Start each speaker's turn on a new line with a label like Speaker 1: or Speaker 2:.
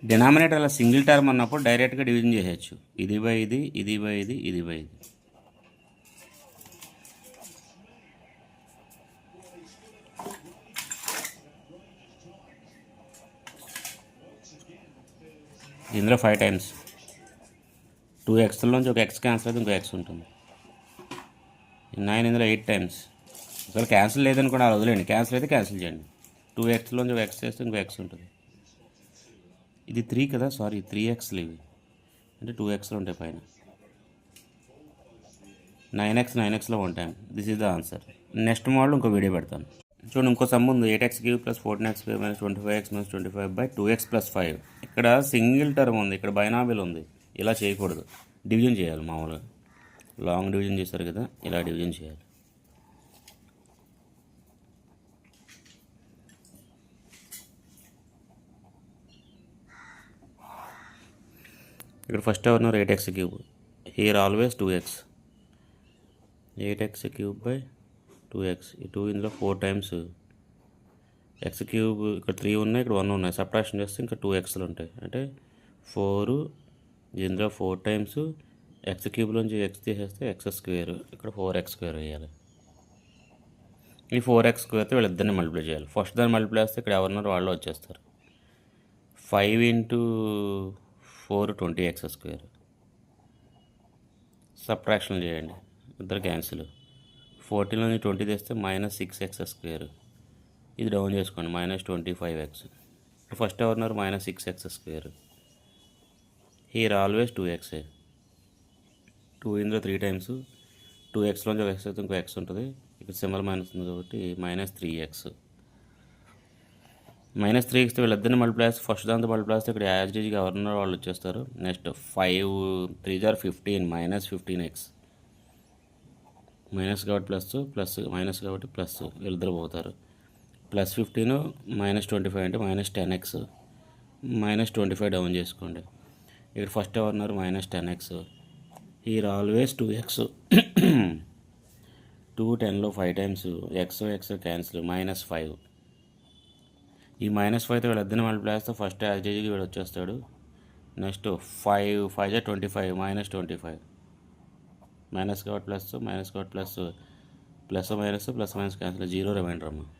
Speaker 1: Denominator అలా single term అన్నప్పుడు డైరెక్ట్గా డివిజన్ చేసేయచ్చు. ఇది బై ఇది, ఇది బై ఇది, ఇది బై ఇది. ఇందులో 5 టైమ్స్ 2xలోంచి ఒక ఎక్స్ క్యాన్సిల్ అయితే ఇంకో ఎక్స్ ఉంటుంది. 9 ఇందులో 8 టైమ్స్. ఒకవేళ క్యాన్సిల్ లేదనుకోండి అలా వదిలేండి, క్యాన్సిల్ అయితే క్యాన్సిల్ చేయండి. 2xలోంచి ఒక ఎక్స్ చేస్తే ఇంకో ఎక్స్ ఉంటుంది. ఇది 3 కదా, సారీ 3xలు ఇవి, అంటే 2xలు ఉంటాయి పైన. 9xలో 1 time. This is the answer. Next model ఇంకో వీడియో పెడతాను. చూడండి, ఇంకో సమ్ ఉంది. 8x³ + 14x² - 25x - 25/2x + 5. ఇక్కడ సింగిల్ టర్మ్ ఉంది, ఇక్కడ బైనామిల్ ఉంది. ఇలా చేయకూడదు, డివిజన్ చేయాలి. మామూలుగా లాంగ్ డివిజన్ చేశారు కదా, ఇలా డివిజన్ చేయాలి. ఇక్కడ ఫస్ట్ ఎవరు 8x³. Here always 2x. 8x³ / 2x. ఈ 2 ఇందులో 4 టైమ్స్. x³ ఇక్కడ 3 ఉన్నాయి, ఇక్కడ 1 ఉన్నాయి. సబ్ట్రాక్షన్ చేస్తే ఇంకా 2xలు ఉంటాయి, అంటే 4. ఇందులో 4 టైమ్స్. x³ x తీసేస్తే x². ఇక్కడ 4x² వేయాలి. ఈ 4x² వీళ్ళిద్దరిని మల్టిప్లై చేయాలి. ఫస్ట్ దాన్ని మల్టిప్లై చేస్తే ఇక్కడ ఎవరున్నారో వాళ్ళు వచ్చేస్తారు. 5 × 4 20x². సబ్ట్రాక్షన్ చేయండి, ఇద్దరు క్యాన్సిల్. 14 20 తెస్తే -6x². ఇది డౌన్ చేసుకోండి, -25x. ఫస్ట్ ఎవరున్నారు -6x². Here always 2x. 2 ఇందులో 3 టైమ్స్. 2xలోంచి ఒక ఎక్స్ అయితే ఇంకో ఎక్స్ ఉంటుంది. ఇక్కడ సింబల్ మైనస్ ఉంది కాబట్టి -3x. -3x వీళ్ళిద్దరిని మల్టిప్లై చేస్తే ఫస్ట్ దాంతో మల్టిప్లై చేస్తే ఇక్కడ యాజ్గా ఎవరున్నారో వాళ్ళు వచ్చేస్తారు. Next 5 3 = 15 -15x. మైనస్ కాబట్టి ప్లస్, మైనస్ కాబట్టి ప్లస్, వీళ్ళిద్దరు పోతారు. +15 -25 అంటే -10x. -25 డౌన్ చేసుకోండి. ఇక్కడ ఫస్ట్ ఎవరున్నారు -10x. Here always 2x. 2 10లో 5 times. x cancel, -5. ఈ -5తో వీళ్ళిద్దరిని మల్టిప్లై చేస్తే ఫస్ట్ యాజ్గా వీడు వచ్చేస్తాడు. నెక్స్ట్ 5 5 = 25 -25. మైనస్ కాబట్టి ప్లస్, మైనస్ కాబట్టి plus, plus minus cancel, 0 remainder అమ్మ.